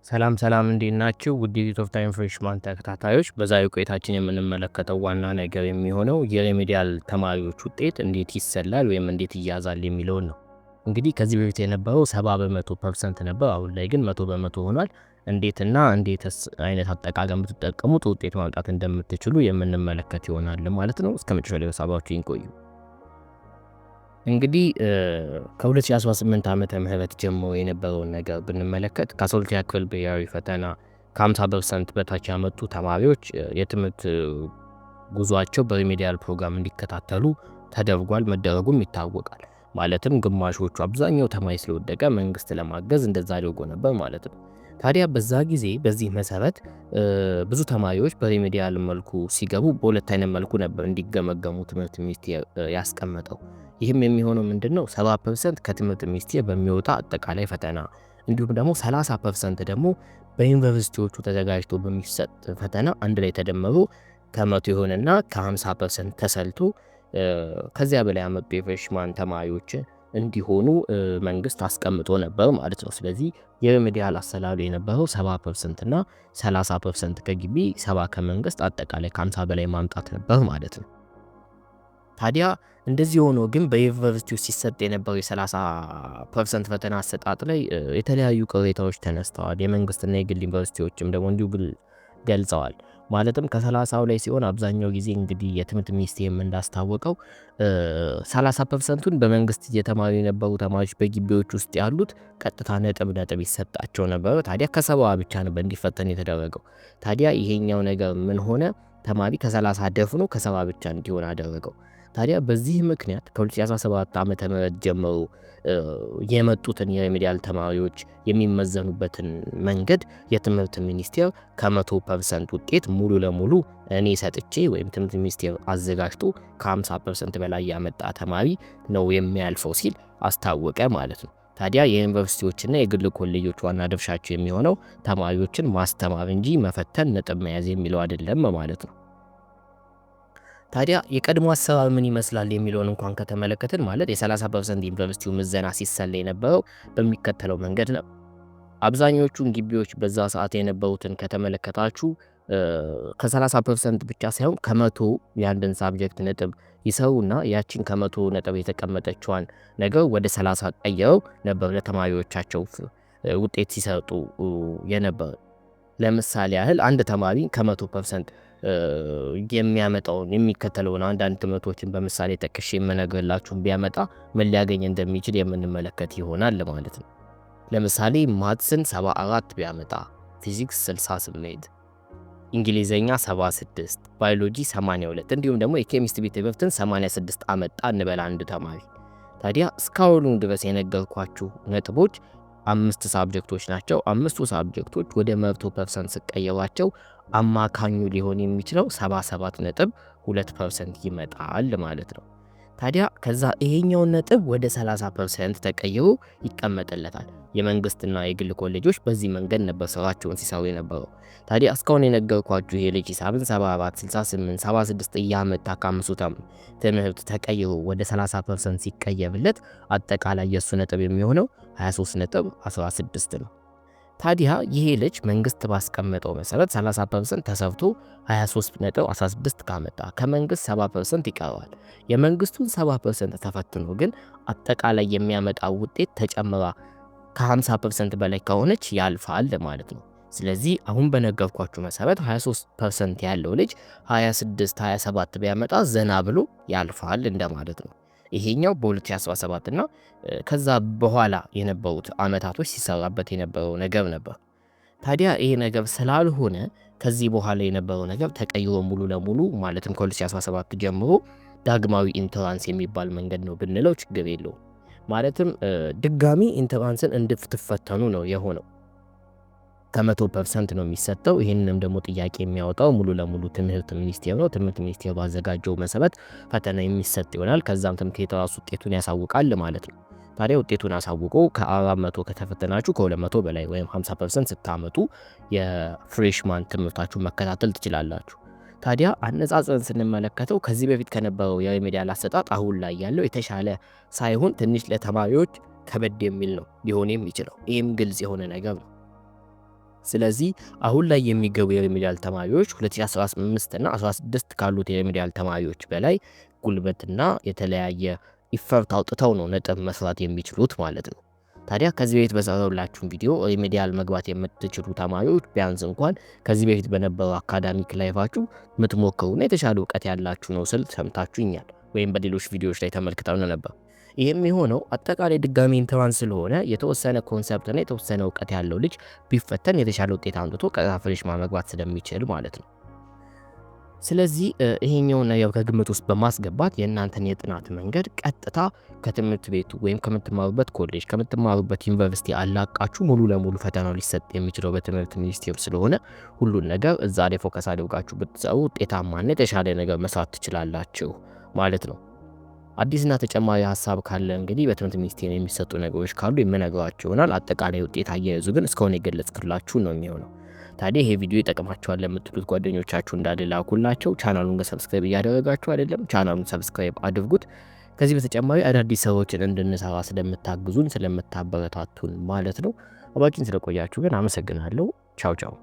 ሰላም እንዴት ናችሁ? ውድ የዩቲዩብ ታይም ፍሬሽማን ተከታታዮች፣ በዛሬው ቆይታችን የምንመለከተው ዋና ነገር የሚሆነው የሬሜዲያል ተማሪዎች ውጤት እንዴት ይሰላል ወይም እንዴት ይያዛል የሚለውን ነው። እንግዲህ ከዚህ በፊት የነበረው 70% ነበር። አሁን ላይ ግን 100% ሆኗል። እንዴትስ አይነት አጠቃቀም ብትጠቀሙ ውጤት ማምጣት እንደምትችሉ የምንመለከት ይሆናል ማለት ነው። እስከ መጨረሻው ድረስ አብራችሁን ቆዩ። እንግዲህ ከ2018 ዓመተ ምህረት ጀምሮ የነበረውን ነገር ብንመለከት ከ12ኛ ክፍል ብሔራዊ ፈተና ከ50% በታች ያመጡ ተማሪዎች የትምህርት ጉዟቸው በሪሜዲያል ፕሮግራም እንዲከታተሉ ተደርጓል። መደረጉም ይታወቃል። ማለትም ግማሾቹ አብዛኛው ተማሪ ስለወደቀ መንግስት ለማገዝ እንደዛ አድርጎ ነበር ማለት ነው። ታዲያ በዛ ጊዜ በዚህ መሰረት ብዙ ተማሪዎች በሪሜዲያል መልኩ ሲገቡ በሁለት አይነት መልኩ ነበር እንዲገመገሙ ትምህርት ሚኒስቴር ያስቀመጠው። ይህም የሚሆነው ምንድነው 70% ከትምህርት ሚኒስቴር በሚወጣ አጠቃላይ ፈተና እንዲሁም ደግሞ 30% ደግሞ በዩኒቨርሲቲዎቹ ተዘጋጅቶ በሚሰጥ ፈተና አንድ ላይ ተደምሮ ከመቶ ይሆንና ከ50% ተሰልቶ ከዚያ በላይ ያመጡ የፍሬሽማን ተማሪዎች እንዲሆኑ መንግስት አስቀምጦ ነበር ማለት ነው። ስለዚህ የሪሜዲያል አሰላሉ የነበረው 70% እና 30% ከግቢ 70 ከመንግስት አጠቃላይ ከ50 በላይ ማምጣት ነበር ማለት ነው። ታዲያ እንደዚህ ሆኖ ግን በዩኒቨርሲቲው ሲሰጥ የነበረው የ30% ፈተና አሰጣጥ ላይ የተለያዩ ቅሬታዎች ተነስተዋል። የመንግስትና የግል ዩኒቨርሲቲዎችም ደግሞ እንዲሁ ገልጸዋል። ማለትም ከ30ው ላይ ሲሆን አብዛኛው ጊዜ እንግዲህ የትምህርት ሚኒስቴር እንዳስታወቀው 30%ን በመንግስት እየተማሩ የነበሩ ተማሪዎች በግቢዎች ውስጥ ያሉት ቀጥታ ነጥብ ይሰጣቸው ነበር። ታዲያ ከ70 ብቻ ነበር እንዲፈተን የተደረገው። ታዲያ ይሄኛው ነገር ምን ሆነ? ተማሪ ከ30 ደፍኖ ከ70 ብቻ እንዲሆን አደረገው። ታዲያ በዚህ ምክንያት ከ2017 ዓመተ ምህረት ጀምሮ የመጡትን የሪሜዲያል ተማሪዎች የሚመዘኑበትን መንገድ የትምህርት ሚኒስቴር ከ100% ውጤት ሙሉ ለሙሉ እኔ ሰጥቼ ወይም ትምህርት ሚኒስቴር አዘጋጅቶ ከ50% በላይ ያመጣ ተማሪ ነው የሚያልፈው ሲል አስታወቀ ማለት ነው። ታዲያ የዩኒቨርሲቲዎችና የግል ኮሌጆች ዋና ድርሻቸው የሚሆነው ተማሪዎችን ማስተማር እንጂ መፈተን ነጥብ መያዝ የሚለው አይደለም ማለት ነው። ታዲያ የቀድሞ አሰራር ምን ይመስላል የሚለውን እንኳን ከተመለከትን ማለት የ30% ዩኒቨርሲቲው ምዘና ሲሰላ የነበረው በሚከተለው መንገድ ነው። አብዛኞቹን ግቢዎች በዛ ሰዓት የነበሩትን ከተመለከታችሁ ከ30% ብቻ ሳይሆን ከመቶ የአንድን ሳብጀክት ነጥብ ይሰሩና ያቺን ከመቶ ነጥብ የተቀመጠችዋን ነገር ወደ 30 ቀይረው ነበር ለተማሪዎቻቸው ውጤት ሲሰጡ የነበር። ለምሳሌ ያህል አንድ ተማሪ ከ100% የሚያመጣውን የሚከተለውን አንዳንድ ትምህርቶችን በምሳሌ ጠቅሼ የምነግርላችሁን ቢያመጣ ምን ሊያገኝ እንደሚችል የምንመለከት ይሆናል ማለት ነው። ለምሳሌ ማትስን 74 ቢያመጣ፣ ፊዚክስ 68፣ እንግሊዘኛ 76፣ ባዮሎጂ 82 እንዲሁም ደግሞ የኬሚስትሪ ትምህርትን 86 አመጣ እንበል አንድ ተማሪ። ታዲያ እስካሁኑ ድረስ የነገርኳችሁ ነጥቦች 5 ሳብጀክቶች ናቸው። 5ቱ ሳብጀክቶች ወደ 100% ሲቀየሯቸው አማካኙ ሊሆን የሚችለው 77.2% ይመጣል ማለት ነው። ታዲያ ከዛ ይሄኛውን ነጥብ ወደ 30% ተቀይሮ ይቀመጥለታል። የመንግስትና የግል ኮሌጆች በዚህ መንገድ ነበር ስራቸውን ሲሰሩ የነበረው። ታዲያ እስካሁን የነገርኳችሁ ይሄ ልጅ ሂሳብን 74፣ 68፣ 76 እያመጣ ከአምስቱ ትምህርት ተቀይሮ ወደ 30% ሲቀየርለት አጠቃላይ የሱ ነጥብ የሚሆነው 23.16 ነው። ታዲያ ይሄ ልጅ መንግስት ባስቀመጠው መሰረት 30% ተሰርቶ 23.16 ካመጣ ከመንግስት 70% ይቀረዋል። የመንግስቱን 70% ተፈትኖ ግን አጠቃላይ የሚያመጣው ውጤት ተጨምራ ከ50% በላይ ከሆነች ያልፋል ማለት ነው። ስለዚህ አሁን በነገርኳችሁ መሰረት 23% ያለው ልጅ 26፣ 27 ቢያመጣ ዘና ብሎ ያልፋል እንደማለት ነው። ይሄኛው በ2017 እና ከዛ በኋላ የነበሩት አመታቶች ሲሰራበት የነበረው ነገር ነበር። ታዲያ ይሄ ነገር ስላልሆነ ከዚህ በኋላ የነበረው ነገር ተቀይሮ ሙሉ ለሙሉ ማለትም ከ2017 ጀምሮ ዳግማዊ ኢንትራንስ የሚባል መንገድ ነው ብንለው ችግር የለውም። ማለትም ድጋሚ ኢንትራንስን እንድትፈተኑ ነው የሆነው። ከ100% ነው የሚሰጠው። ይህንንም ደግሞ ጥያቄ የሚያወጣው ሙሉ ለሙሉ ትምህርት ሚኒስቴር ነው። ትምህርት ሚኒስቴር ባዘጋጀው መሰረት ፈተና የሚሰጥ ይሆናል። ከዛም ትምህርት ቤት ራሱ ውጤቱን ያሳውቃል ማለት ነው። ታዲያ ውጤቱን አሳውቆ ከ400 ከተፈተናችሁ ከ200 በላይ ወይም 50% ስታመጡ የፍሬሽማን ትምህርታችሁን መከታተል ትችላላችሁ። ታዲያ አነጻጽረን ስንመለከተው ከዚህ በፊት ከነበረው የሪሜዲያል አሰጣጥ አሁን ላይ ያለው የተሻለ ሳይሆን ትንሽ ለተማሪዎች ከበድ የሚል ነው ሊሆን የሚችለው። ይህም ግልጽ የሆነ ነገር ነው። ስለዚህ አሁን ላይ የሚገቡ የሪሚዲያል ተማሪዎች 2015 እና 16 ካሉት የሪሚዲያል ተማሪዎች በላይ ጉልበትና የተለያየ ኢፈርት አውጥተው ነው ነጥብ መስራት የሚችሉት ማለት ነው። ታዲያ ከዚህ በፊት በሰራሁላችሁ ቪዲዮ ሪሚዲያል መግባት የምትችሉ ተማሪዎች ቢያንስ እንኳን ከዚህ በፊት በነበረው አካዳሚክ ላይፋችሁ የምትሞክሩና የተሻለ እውቀት ያላችሁ ነው ስል ሰምታችሁኛል፣ ወይም በሌሎች ቪዲዮዎች ላይ ተመልክተው ነበር። ይህም የሆነው አጠቃላይ ድጋሚ ኢንትራንስ ስለሆነ የተወሰነ ኮንሰፕትና የተወሰነ እውቀት ያለው ልጅ ቢፈተን የተሻለ ውጤት አምጥቶ ቀጥታ ፍሬሽማን መግባት ስለሚችል ማለት ነው። ስለዚህ ይሄኛውን ነገር ከግምት ውስጥ በማስገባት የእናንተን የጥናት መንገድ ቀጥታ ከትምህርት ቤቱ ወይም ከምትማሩበት ኮሌጅ ከምትማሩበት ዩኒቨርሲቲ አላቃችሁ ሙሉ ለሙሉ ፈተናው ሊሰጥ የሚችለው በትምህርት ሚኒስቴር ስለሆነ ሁሉን ነገር እዛ ላይ ፎከስ አድርጋችሁ ብትሰሩ ውጤታማና የተሻለ ነገር መስራት ትችላላችሁ ማለት ነው። አዲስና ተጨማሪ ሀሳብ ካለ እንግዲህ በትምህርት ሚኒስቴር የሚሰጡ ነገሮች ካሉ የምነግራችሁ ይሆናል። አጠቃላይ ውጤት አያይዙ ግን እስካሁን የገለጽኩላችሁ ነው የሚሆነው። ታዲያ ይሄ ቪዲዮ ይጠቅማችኋል ለምትሉት ጓደኞቻችሁ እንዳልላኩላቸው ቻናሉን ሰብስክራይብ እያደረጋችሁ አይደለም፣ ቻናሉን ሰብስክራይብ አድርጉት። ከዚህ በተጨማሪ አዳዲስ ሰዎችን እንድንሰራ ስለምታግዙን ስለምታበረታቱን ማለት ነው። አባችን ስለቆያችሁ ግን አመሰግናለሁ። ቻው ቻው።